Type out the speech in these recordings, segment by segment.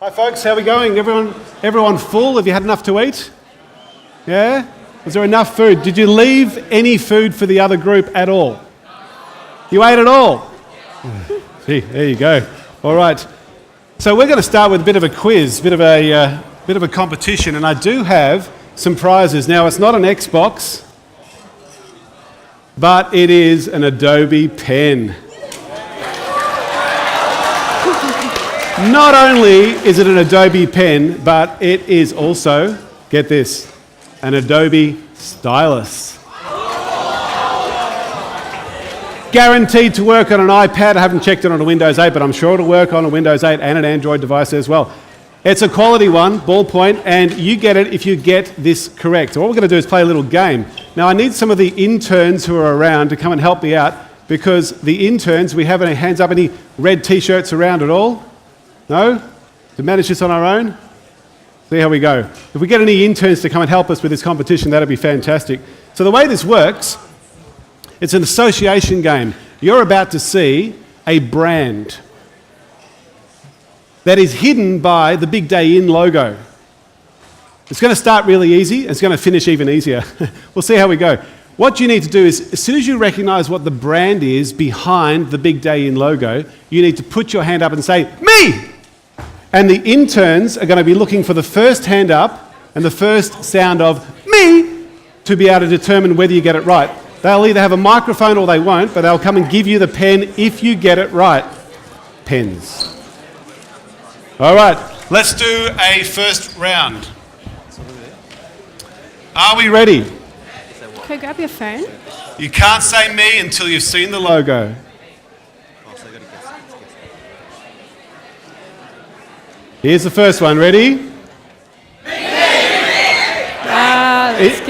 Hi folks, how are we going? Everyone full? Have you had enough to eat? Yeah? Was there enough food? Did you leave any food for the other group at all? You ate it all? See, there you go. All right. So we're going to start with a bit of a quiz, bit of a competition, and I do have some prizes. Now, it's not an Xbox, but it is an Adobe pen. Not only is it an Adobe pen, but it is also, get this, an Adobe stylus. Guaranteed to work on an iPad. I haven't checked it on a Windows 8, but I'm sure it'll work on a Windows 8 and an Android device as well. It's a quality one, ballpoint, and you get it if you get this correct. So what we're going to do is play a little game. Now, I need some of the interns who are around to come and help me out, because the interns, we have any hands up, any red T-shirts around at all? No? To manage this on our own? See how we go. If we get any interns to come and help us with this competition, that'd be fantastic. So the way this works, it's an association game. You're about to see a brand that is hidden by the Big Day In logo. It's going to start really easy, and it's going to finish even easier. We'll see how we go. What you need to do is, as soon as you recognise what the brand is behind the Big Day In logo, you need to put your hand up and say, "Me!" And the interns are going to be looking for the first hand up and the first sound of "me" to be able to determine whether you get it right. They'll either have a microphone or they won't, but they'll come and give you the pen if you get it right. Pens. All right, let's do a first round. Are we ready? Can I grab your phone? You can't say "me" until you've seen the logo. Here's the first one. Ready?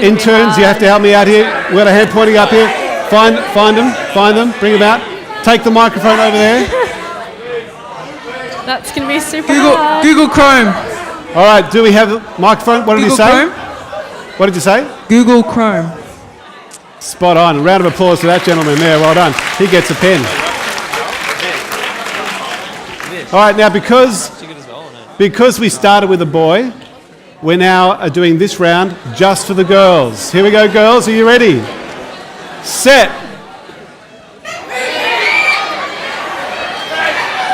Interns, you have to help me out here. We've got a hand pointing up here. Find them, bring them out. Take the microphone over there. That's going to be super hard. Google Chrome. All right, do we have the microphone? What did you say? Chrome? What did you say? Google Chrome. Spot on. A round of applause for that gentleman there. Well done. He gets a pen. All right, now because we started with a boy, we're now doing this round just for the girls. Here we go, girls. Are you ready? Set.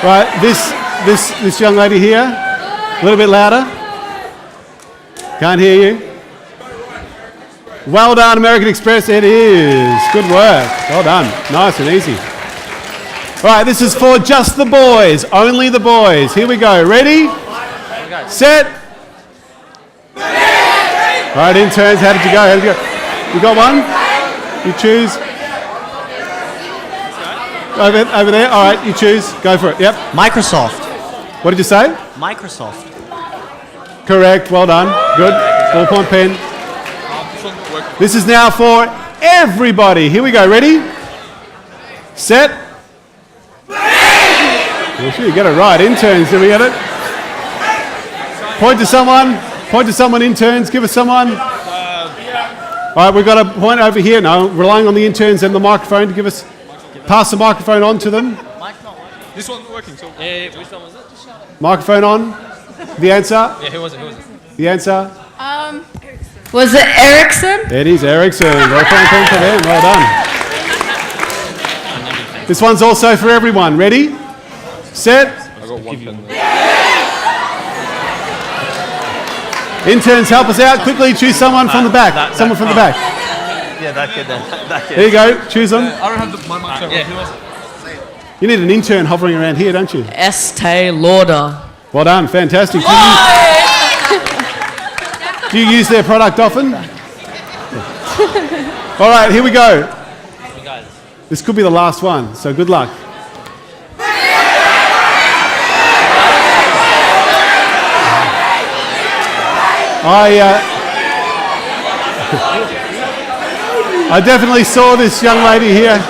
Right, this young lady here, a little bit louder. Can't hear you. Well done, American Express. It is. Good work. Well done. Nice and easy. All right, this is for just the boys. Only the boys. Here we go. Ready? Set. All right, interns, how did you go? You got one? You choose. Over there. All right, you choose. Go for it. Yep. Microsoft. What did you say? Microsoft. Correct. Well done. Good. Ballpoint pen. This is now for everybody. Here we go. Ready? Set. Well, sure, you get it right. Interns, did we get it? Point to someone, interns. Give us someone. All right, we've got a point over here. No, relying on the interns and the microphone to give us, pass the microphone on to them. This one's working. So. Yeah, which one was it? Microphone on. The answer? Yeah, who was it? The answer? Was it Ericsson? It is Ericsson. Well done for them. Well done. This one's also for everyone. Ready? Set. I got one pen. Interns, help us out. Quickly choose someone from the back. Someone from the back. Yeah, that kid then. That kid. There you go. Choose them. I don't have my microphone. Yeah, who was it? You need an intern hovering around here, don't you? Estee Lauder. Well done. Fantastic. Do you use their product often? All right, here we go. This could be the last one, so good luck. I definitely saw this young lady here.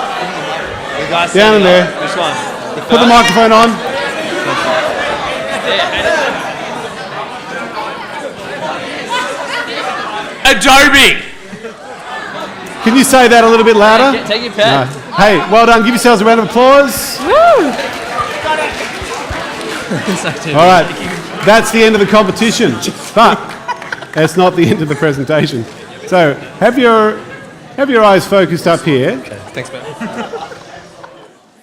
Down in there. Which one? Put the microphone on. Adobe. Can you say that a little bit louder? Take your pen. No. Hey, well done. Give yourselves a round of applause. Woo! All right. That's the end of the competition. But that's not the end of the presentation. So have your eyes focused up here. Thanks, man.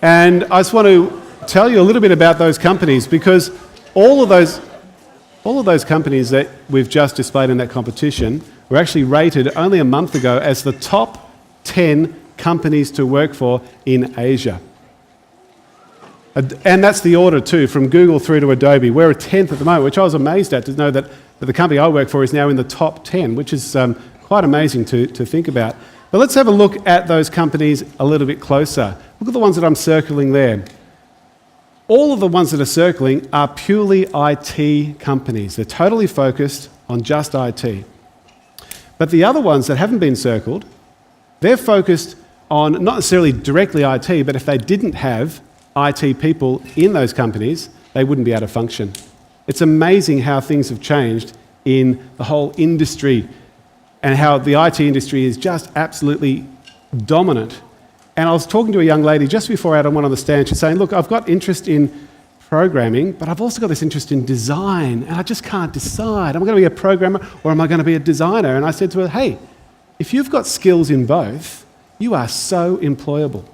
And I just want to tell you a little bit about those companies, because all of those companies that we've just displayed in that competition were actually rated only a month ago as the top 10 companies to work for in Asia. And that's the order too, from Google through to Adobe. We're a 10th at the moment, which I was amazed at, to know that the company I work for is now in the top 10, which is quite amazing to think about. But let's have a look at those companies a little bit closer. Look at the ones that I'm circling there. All of the ones that are circling are purely IT companies. They're totally focused on just IT. But the other ones that haven't been circled, they're focused on not necessarily directly IT, but if they didn't have IT people in those companies, they wouldn't be able to function. It's amazing how things have changed in the whole industry and how the IT industry is just absolutely dominant. And I was talking to a young lady just before I went on the stand. She's saying, look, I've got interest in programming, but I've also got this interest in design, and I just can't decide. Am I going to be a programmer or am I going to be a designer? And I said to her, hey, if you've got skills in both, you are so employable.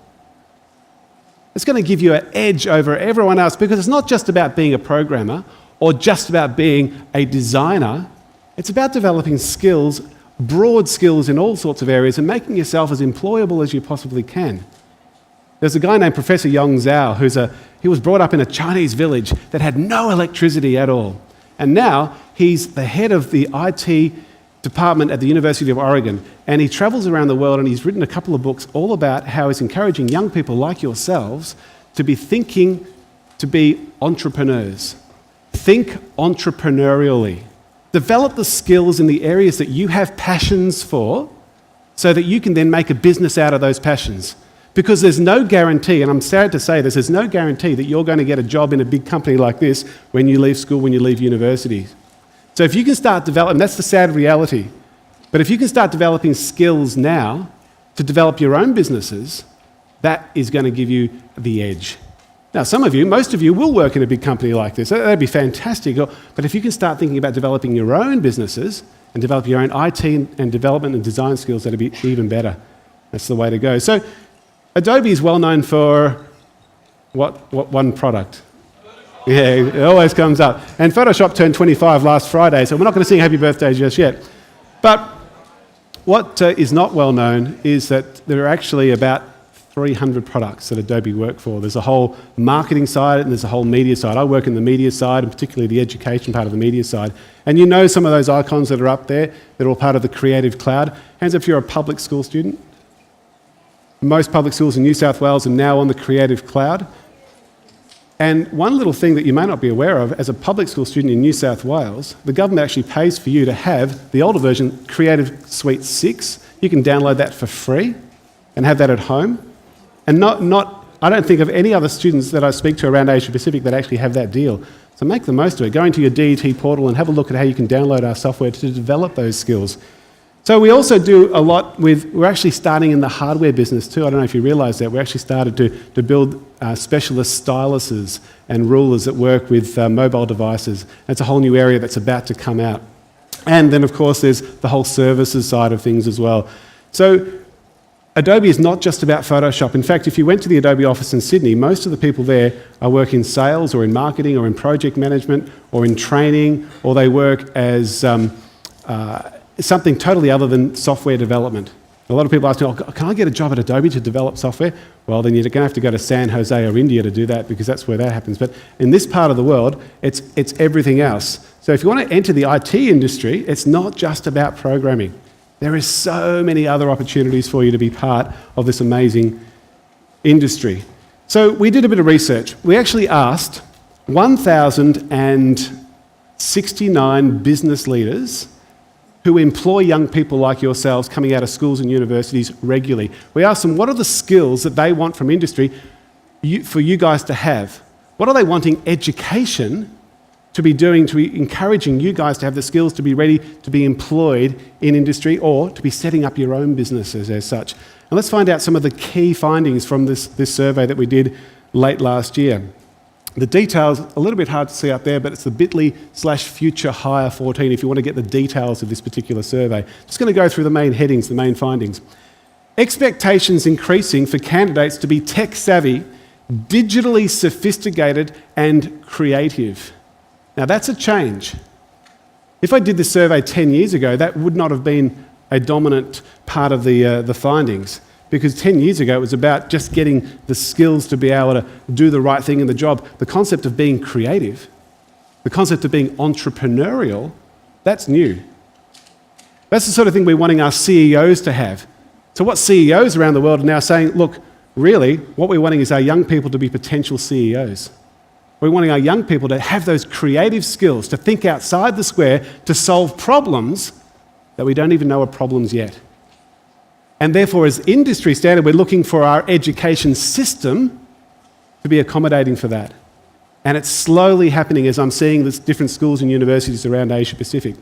It's going to give you an edge over everyone else, because it's not just about being a programmer or just about being a designer. It's about developing skills, broad skills in all sorts of areas, and making yourself as employable as you possibly can. There's a guy named Professor Yong Zhao, he was brought up in a Chinese village that had no electricity at all. And now he's the head of the IT department at the University of Oregon. And he travels around the world, and he's written a couple of books all about how he's encouraging young people like yourselves to be thinking to be entrepreneurs. Think entrepreneurially. Develop the skills in the areas that you have passions for so that you can then make a business out of those passions. Because there's no guarantee, and I'm sad to say this, there's no guarantee that you're going to get a job in a big company like this when you leave school, when you leave university. So if you can start developing, that's the sad reality, but if you can start developing skills now to develop your own businesses, that is going to give you the edge. Now, some of you, most of you, will work in a big company like this. That'd be fantastic. But if you can start thinking about developing your own businesses and develop your own IT and development and design skills, that'd be even better. That's the way to go. So Adobe is well known for what one product? Yeah, it always comes up. And Photoshop turned 25 last Friday, so we're not going to sing happy birthday just yet. But what is not well known is that there are actually about 300 products that Adobe work for. There's a whole marketing side and there's a whole media side. I work in the media side, and particularly the education part of the media side. And you know some of those icons that are up there, they're all part of the Creative Cloud. Hands up if you're a public school student. Most public schools in New South Wales are now on the Creative Cloud. And one little thing that you may not be aware of, as a public school student in New South Wales, the government actually pays for you to have the older version, Creative Suite 6. You can download that for free and have that at home. And I don't think of any other students that I speak to around Asia Pacific that actually have that deal. So make the most of it. Go into your DET portal and have a look at how you can download our software to develop those skills. So we also do a lot we're actually starting in the hardware business too. I don't know if you realise that. We actually started to build specialist styluses and rulers that work with mobile devices. That's a whole new area that's about to come out. And then of course there's the whole services side of things as well. So Adobe is not just about Photoshop. In fact, if you went to the Adobe office in Sydney, most of the people there work in sales or in marketing or in project management or in training, or they work as something totally other than software development. A lot of people ask me, can I get a job at Adobe to develop software? Well, then you're going to have to go to San Jose or India to do that, because that's where that happens. But in this part of the world, it's everything else. So if you want to enter the IT industry, it's not just about programming. There is so many other opportunities for you to be part of this amazing industry. So we did a bit of research. We actually asked 1,069 business leaders who employ young people like yourselves coming out of schools and universities regularly. We asked them, what are the skills that they want from industry for you guys to have? What are they wanting education to be doing, to be encouraging you guys to have the skills to be ready to be employed in industry or to be setting up your own businesses as such? And let's find out some of the key findings from this survey that we did late last year. The details, a little bit hard to see up there, but it's the bit.ly/future hire 14 if you want to get the details of this particular survey. Just going to go through the main headings, the main findings. Expectations increasing for candidates to be tech savvy, digitally sophisticated and creative. Now that's a change. If I did this survey 10 years ago, that would not have been a dominant part of the findings. Because 10 years ago, it was about just getting the skills to be able to do the right thing in the job. The concept of being creative, the concept of being entrepreneurial, that's new. That's the sort of thing we're wanting our CEOs to have. So what CEOs around the world are now saying, look, really, what we're wanting is our young people to be potential CEOs. We're wanting our young people to have those creative skills, to think outside the square, to solve problems that we don't even know are problems yet. And therefore, as industry standard, we're looking for our education system to be accommodating for that. And it's slowly happening as I'm seeing the different schools and universities around Asia Pacific.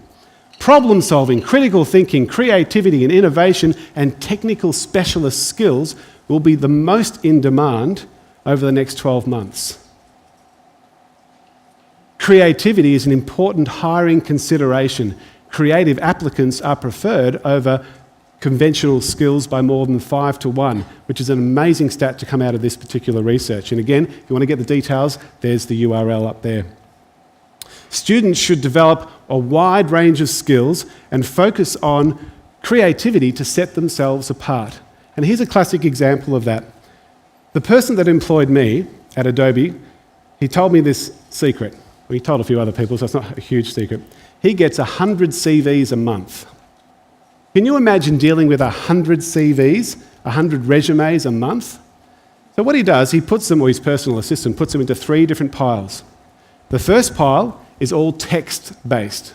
Problem solving, critical thinking, creativity and innovation and technical specialist skills will be the most in demand over the next 12 months. Creativity is an important hiring consideration. Creative applicants are preferred over conventional skills by more than 5 to 1, which is an amazing stat to come out of this particular research. And again, if you want to get the details, there's the URL up there. Students should develop a wide range of skills and focus on creativity to set themselves apart. And here's a classic example of that. The person that employed me at Adobe, he told me this secret. Well, he told a few other people, so it's not a huge secret. He gets 100 CVs a month. Can you imagine dealing with 100 CVs, 100 resumes a month? So what he does, he puts them, or his personal assistant, puts them into 3 different piles. The first pile is all text-based.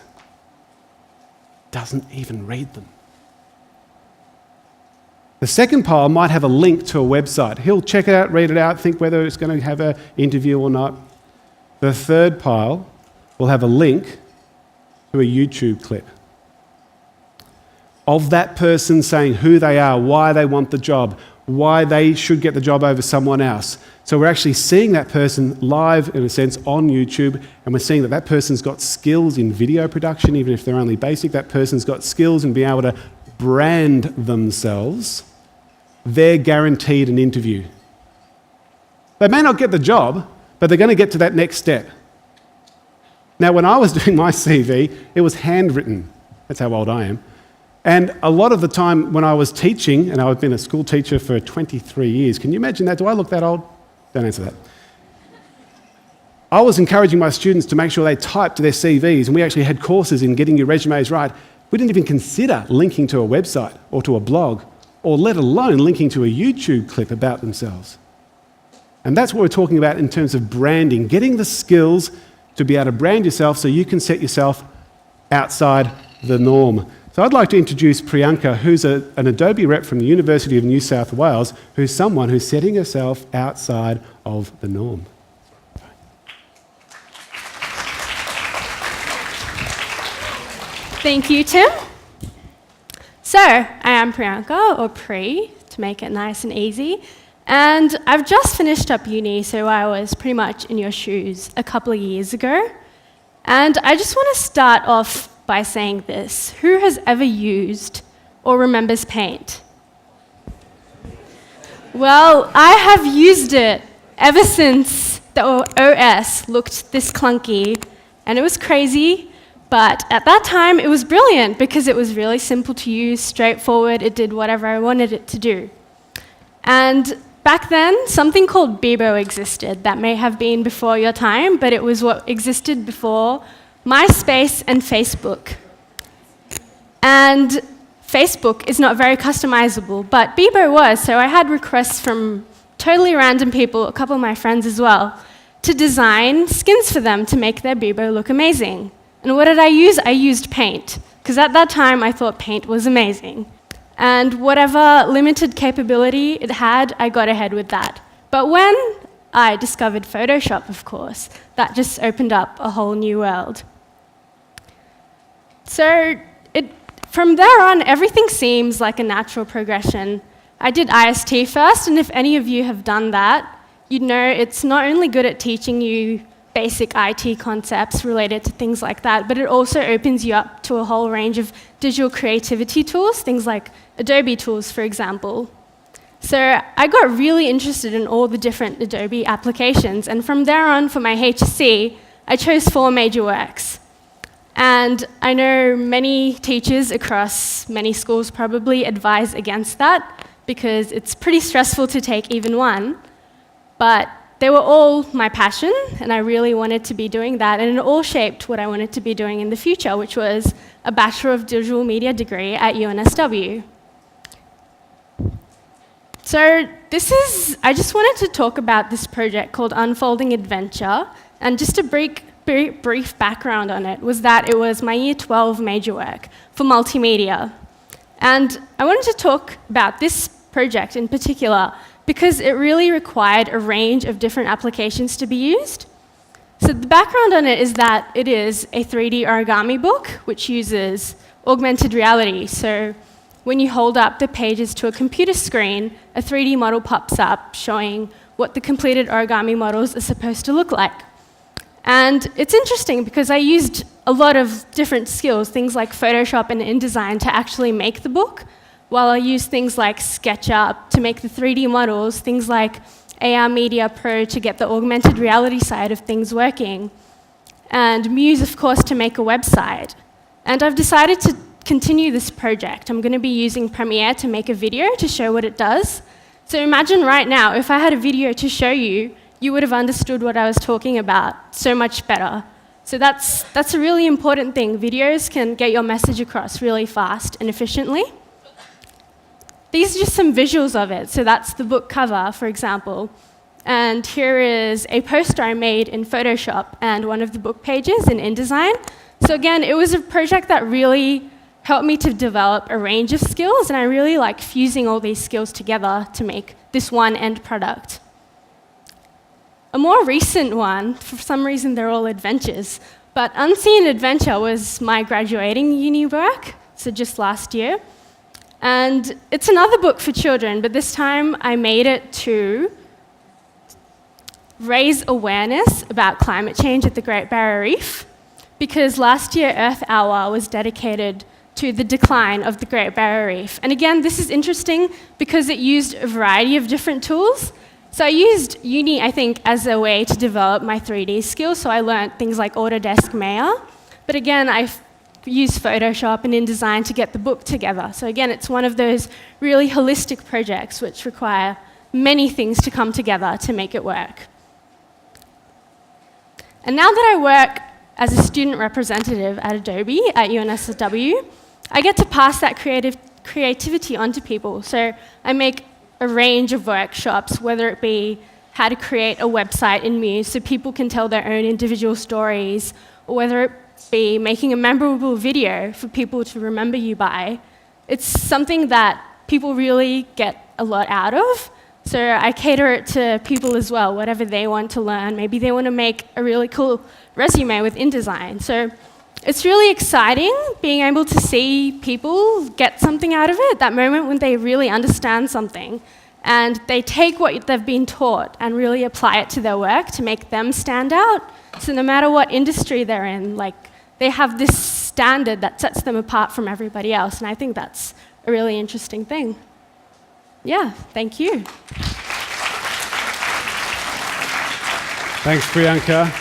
Doesn't even read them. The second pile might have a link to a website. He'll check it out, read it out, think whether it's going to have an interview or not. The third pile will have a link to a YouTube clip of that person saying who they are, why they want the job, why they should get the job over someone else. So we're actually seeing that person live, in a sense, on YouTube, and we're seeing that that person's got skills in video production, even if they're only basic. That person's got skills in being able to brand themselves. They're guaranteed an interview. They may not get the job, but they're going to get to that next step. Now, when I was doing my CV, it was handwritten. That's how old I am. And a lot of the time when I was teaching, and I've been a school teacher for 23 years, can you imagine that? Do I look that old? Don't answer that. I was encouraging my students to make sure they typed their CVs, and we actually had courses in getting your resumes right. We didn't even consider linking to a website or to a blog, or let alone linking to a YouTube clip about themselves. And that's what we're talking about in terms of branding, getting the skills to be able to brand yourself so you can set yourself outside the norm. So I'd like to introduce Priyanka, who's an Adobe rep from the University of New South Wales, who's someone who's setting herself outside of the norm. Thank you, Tim. So, I am Priyanka, or Pri, to make it nice and easy. And I've just finished up uni, so I was pretty much in your shoes a couple of years ago. And I just want to start off by saying this. Who has ever used or remembers Paint? Well, I have used it ever since the OS looked this clunky, and it was crazy, but at that time it was brilliant because it was really simple to use, straightforward, it did whatever I wanted it to do. And back then, something called Bebo existed. That may have been before your time, but it was what existed before MySpace and Facebook. And Facebook is not very customizable, but Bebo was, so I had requests from totally random people, a couple of my friends as well, to design skins for them to make their Bebo look amazing. And what did I use? I used Paint, because at that time I thought Paint was amazing. And whatever limited capability it had, I got ahead with that. But when I discovered Photoshop, of course, that just opened up a whole new world. So from there on, everything seems like a natural progression. I did IST first, and if any of you have done that, you'd know it's not only good at teaching you basic IT concepts related to things like that, but it also opens you up to a whole range of digital creativity tools, things like Adobe tools, for example. So I got really interested in all the different Adobe applications, and from there on, for my HSC, I chose 4 major works. And I know many teachers across many schools probably advise against that, because it's pretty stressful to take even one. But they were all my passion, and I really wanted to be doing that, and it all shaped what I wanted to be doing in the future, which was a Bachelor of Digital Media degree at UNSW. So I just wanted to talk about this project called Unfolding Adventure, and just a brief background on it was that it was my Year 12 major work for multimedia. And I wanted to talk about this project in particular because it really required a range of different applications to be used. So the background on it is that it is a 3D origami book which uses augmented reality. So when you hold up the pages to a computer screen, a 3D model pops up showing what the completed origami models are supposed to look like. And it's interesting because I used a lot of different skills, things like Photoshop and InDesign to actually make the book, while I used things like SketchUp to make the 3D models, things like AR Media Pro to get the augmented reality side of things working, and Muse, of course, to make a website. And I've decided to continue this project. I'm going to be using Premiere to make a video to show what it does. So imagine right now, if I had a video to show you, you would have understood what I was talking about so much better. So that's a really important thing. Videos can get your message across really fast and efficiently. These are just some visuals of it. So that's the book cover, for example. And here is a poster I made in Photoshop and one of the book pages in InDesign. So again, it was a project that really helped me to develop a range of skills, and I really like fusing all these skills together to make this one end product. A more recent one, for some reason they're all adventures, but Unseen Adventure was my graduating uni work, so just last year. And it's another book for children, but this time I made it to raise awareness about climate change at the Great Barrier Reef, because last year Earth Hour was dedicated to the decline of the Great Barrier Reef. And again, this is interesting because it used a variety of different tools. So I used uni, I think, as a way to develop my 3D skills, so I learned things like Autodesk Maya. But again, I used Photoshop and InDesign to get the book together. So again, it's one of those really holistic projects which require many things to come together to make it work. And now that I work as a student representative at Adobe at UNSW, I get to pass that creativity onto people. So I make a range of workshops, whether it be how to create a website in Muse so people can tell their own individual stories, or whether it be making a memorable video for people to remember you by. It's something that people really get a lot out of. So I cater it to people as well, whatever they want to learn. Maybe they want to make a really cool resume with InDesign. So it's really exciting being able to see people get something out of it, that moment when they really understand something and they take what they've been taught and really apply it to their work to make them stand out. So no matter what industry they're in, like, they have this standard that sets them apart from everybody else, and I think that's a really interesting thing. Yeah, thank you. Thanks, Priyanka.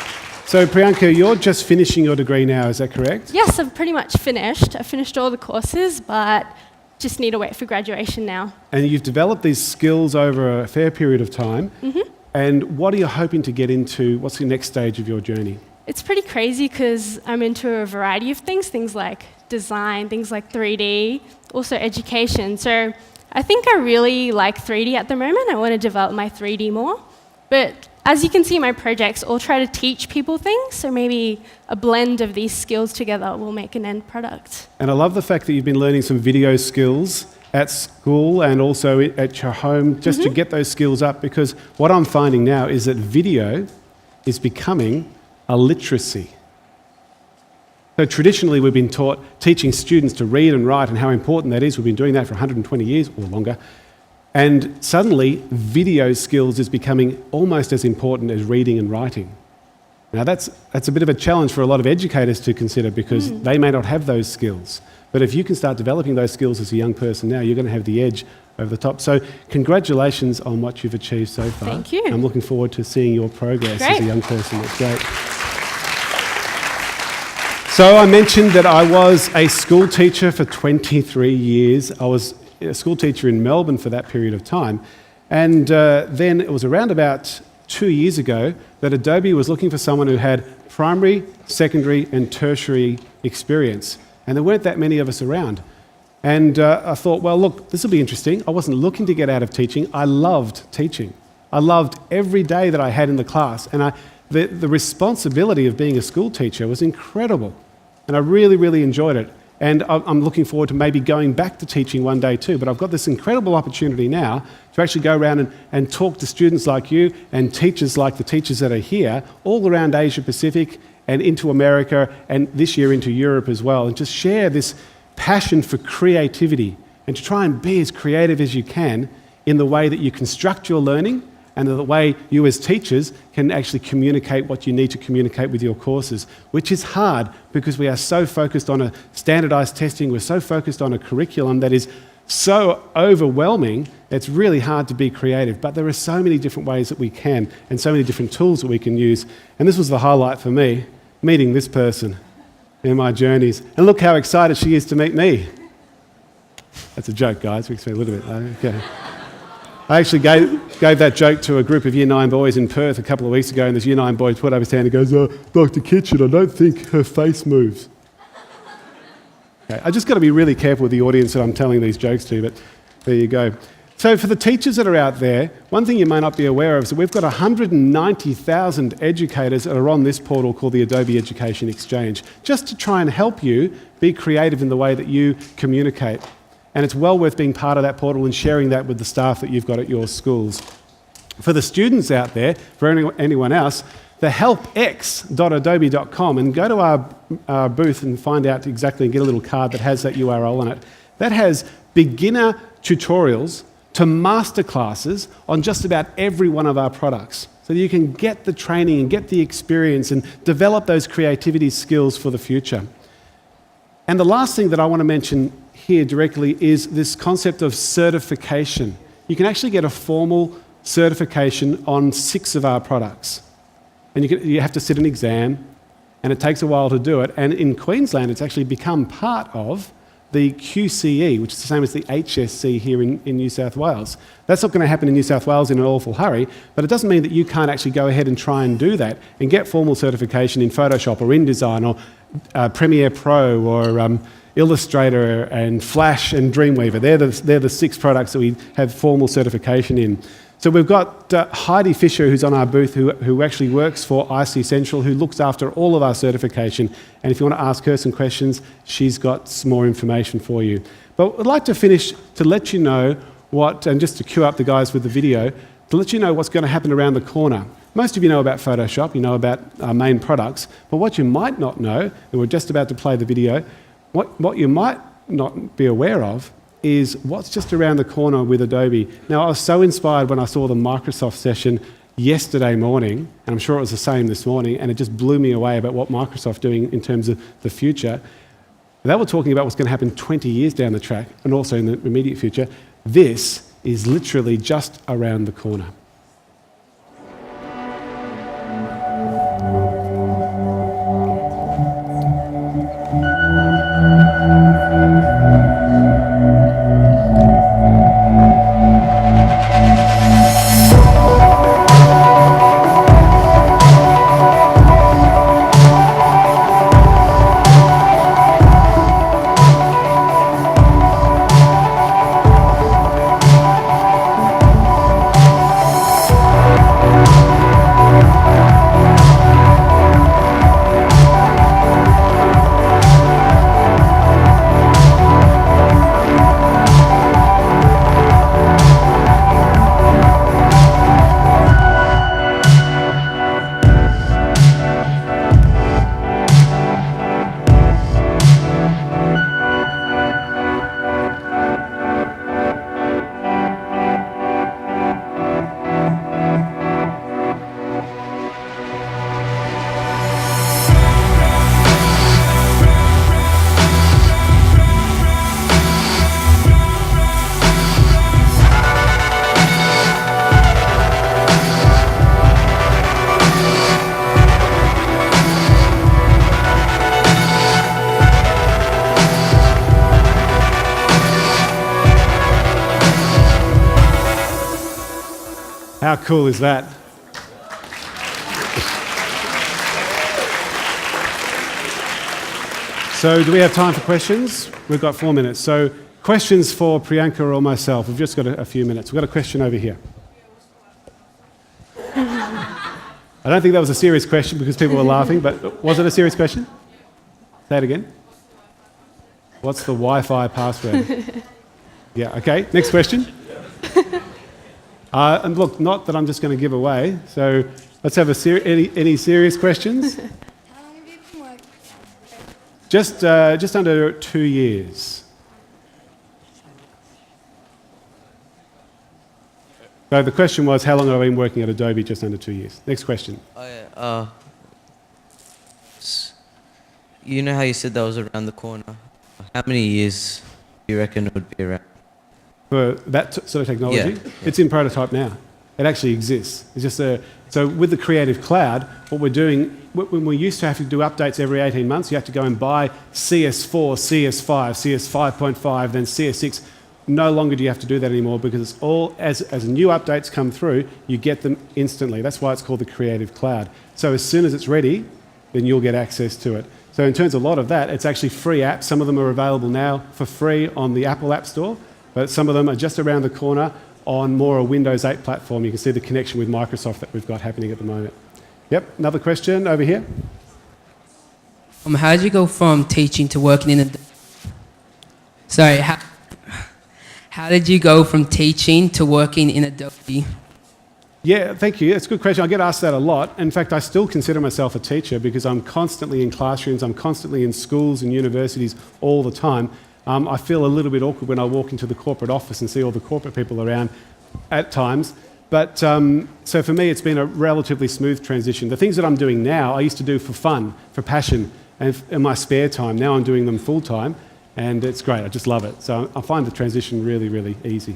So, Priyanka, you're just finishing your degree now, is that correct? Yes, I've pretty much finished. I finished all the courses, but just need to wait for graduation now. And you've developed these skills over a fair period of time. Mm-hmm. And what are you hoping to get into? What's the next stage of your journey? It's pretty crazy because I'm into a variety of things like design, things like 3D, also education. So I think I really like 3D at the moment. I want to develop my 3D more. But as you can see, my projects all try to teach people things, so maybe a blend of these skills together will make an end product. And I love the fact that you've been learning some video skills at school and also at your home, just to get those skills up, because what I'm finding now is that video is becoming a literacy. So traditionally we've been teaching students to read and write and how important that is. We've been doing that for 120 years or longer. And suddenly, video skills is becoming almost as important as reading and writing. Now, that's a bit of a challenge for a lot of educators to consider because they may not have those skills. But if you can start developing those skills as a young person now, you're going to have the edge over the top. So congratulations on what you've achieved so far. Thank you. I'm looking forward to seeing your progress as a young person. That's great. So I mentioned that I was a school teacher for 23 years. I was a school teacher in Melbourne for that period of time. And then it was around about 2 years ago that Adobe was looking for someone who had primary, secondary and tertiary experience. And there weren't that many of us around. And I thought, well, look, this will be interesting. I wasn't looking to get out of teaching. I loved teaching. I loved every day that I had in the class. And the responsibility of being a school teacher was incredible. And I really, really enjoyed it. And I'm looking forward to maybe going back to teaching one day too. But I've got this incredible opportunity now to actually go around and talk to students like you and teachers like the teachers that are here all around Asia Pacific and into America and this year into Europe as well, and just share this passion for creativity and to try and be as creative as you can in the way that you construct your learning and the way you as teachers can actually communicate what you need to communicate with your courses, which is hard because we are so focused on a standardized testing, we're so focused on a curriculum that is so overwhelming, it's really hard to be creative. But there are so many different ways that we can and so many different tools that we can use. And this was the highlight for me, meeting this person in my journeys. And look how excited she is to meet me. That's a joke, guys. We expect a little bit. Okay. I actually gave that joke to a group of Year 9 boys in Perth a couple of weeks ago, and this Year 9 boy put up his hand and goes, Dr. Kitchen, I don't think her face moves. Okay, I just got to be really careful with the audience that I'm telling these jokes to, but there you go. So for the teachers that are out there, one thing you may not be aware of is that we've got 190,000 educators that are on this portal called the Adobe Education Exchange, just to try and help you be creative in the way that you communicate. And it's well worth being part of that portal and sharing that with the staff that you've got at your schools. For the students out there, for anyone else, the helpx.adobe.com, and go to our booth and find out exactly and get a little card that has that URL on it. That has beginner tutorials to masterclasses on just about every one of our products. So that you can get the training and get the experience and develop those creativity skills for the future. And the last thing that I want to mention here directly is this concept of certification. You can actually get a formal certification on 6 of our products. And you have to sit an exam, and it takes a while to do it. And in Queensland, it's actually become part of the QCE, which is the same as the HSC here in New South Wales. That's not going to happen in New South Wales in an awful hurry, but it doesn't mean that you can't actually go ahead and try and do that and get formal certification in Photoshop or InDesign or Premiere Pro or Illustrator and Flash and Dreamweaver. They're the 6 products that we have formal certification in. So we've got Heidi Fisher, who's on our booth, who actually works for IC Central, who looks after all of our certification. And if you want to ask her some questions, she's got some more information for you. But I'd like to finish to let you know and just to cue up the guys with the video, to let you know what's going to happen around the corner. Most of you know about Photoshop, you know about our main products, but what you might not know, and we're just about to play the video, what you might not be aware of is what's just around the corner with Adobe. Now, I was so inspired when I saw the Microsoft session yesterday morning, and I'm sure it was the same this morning, and it just blew me away about what Microsoft's doing in terms of the future. They were talking about what's going to happen 20 years down the track, and also in the immediate future. This is literally just around the corner. How cool is that? So do we have time for questions? We've got 4 minutes. So questions for Priyanka or myself. We've just got a few minutes. We've got a question over here. I don't think that was a serious question because people were laughing, but was it a serious question? Say it again. What's the Wi-Fi password? Yeah, okay. Next question. And look, not that I'm just going to give away, so let's have any serious questions? How long have you been working? Just under 2 years. So the question was, how long have I been working at Adobe? Just under 2 years. Next question. You know how you said that was around the corner? How many years do you reckon it would be around? For that sort of technology, Yeah. it's in prototype now. It actually exists. It's just so with the Creative Cloud, what we're doing, when we used to have to do updates every 18 months, you have to go and buy CS4, CS5, CS5.5, then CS6. No longer do you have to do that anymore because it's all, as new updates come through, you get them instantly. That's why it's called the Creative Cloud. So as soon as it's ready, then you'll get access to it. So in terms of a lot of that, it's actually free apps. Some of them are available now for free on the Apple App Store, but some of them are just around the corner on more a Windows 8 platform. You can see the connection with Microsoft that we've got happening at the moment. Yep, another question over here. How did you go from teaching to working in a... Sorry, how did you go from teaching to working in Adobe? Yeah, thank you. It's a good question. I get asked that a lot. In fact, I still consider myself a teacher because I'm constantly in classrooms, I'm constantly in schools and universities all the time. I feel a little bit awkward when I walk into the corporate office and see all the corporate people around at times. But so for me, it's been a relatively smooth transition. The things that I'm doing now, I used to do for fun, for passion, and in my spare time. Now I'm doing them full time, and it's great. I just love it. So I find the transition really, really easy.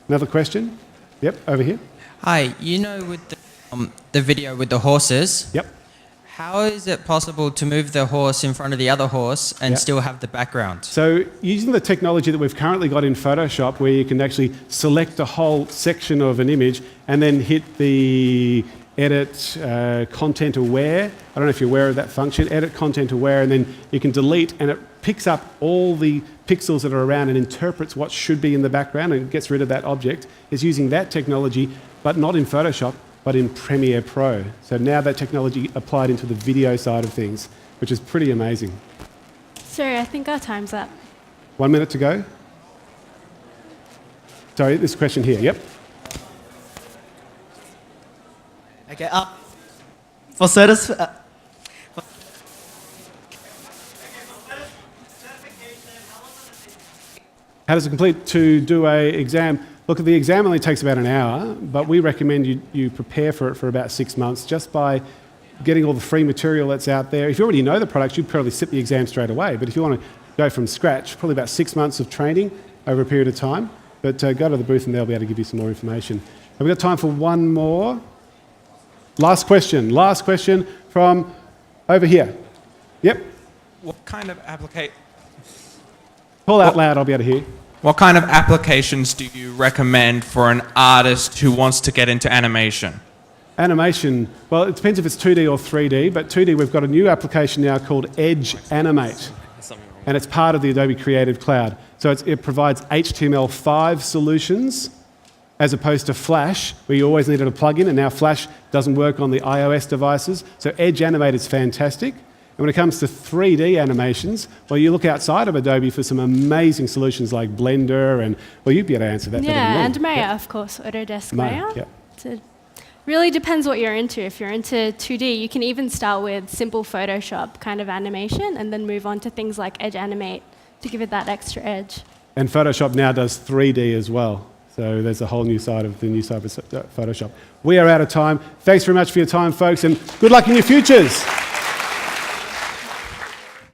Another question? Yep, over here. Hi, you know with the video with the horses, Yep. how is it possible to move the horse in front of the other horse and Yep. still have the background? So using the technology that we've currently got in Photoshop where you can actually select a whole section of an image and then hit the edit content aware. I don't know if you're aware of that function, edit content aware, and then you can delete and it picks up all the pixels that are around and interprets what should be in the background and gets rid of that object. It's using that technology, but not in Photoshop, but in Premiere Pro. So now that technology applied into the video side of things, which is pretty amazing. Sorry, I think our time's up. 1 minute to go. Sorry, this question here, yep. Okay. For How does it complete to do a exam? Look, the exam only takes about an hour, but we recommend you prepare for it for about 6 months just by getting all the free material that's out there. If you already know the products, you'd probably sit the exam straight away. But if you want to go from scratch, probably about 6 months of training over a period of time. But go to the booth and they'll be able to give you some more information. Have we got time for one more? Last question from over here. Yep. What kind of Call out loud, I'll be able to hear. What kind of applications do you recommend for an artist who wants to get into animation? Animation, well, it depends if it's 2D or 3D, but 2D, we've got a new application now called Edge Animate, and it's part of the Adobe Creative Cloud. So it provides HTML5 solutions as opposed to Flash, where you always needed a plugin, and now Flash doesn't work on the iOS devices. So Edge Animate is fantastic. And when it comes to 3D animations, well, you look outside of Adobe for some amazing solutions like Blender, and, well, you'd be able to answer that better than me. Yeah, and Maya, Yep. of course, Autodesk Maya, Maya. yep. So really depends what you're into. If you're into 2D, you can even start with simple Photoshop kind of animation and then move on to things like Edge Animate to give it that extra edge. And Photoshop now does 3D as well. So there's a whole new side of Photoshop. We are out of time. Thanks very much for your time, folks, and good luck in your futures.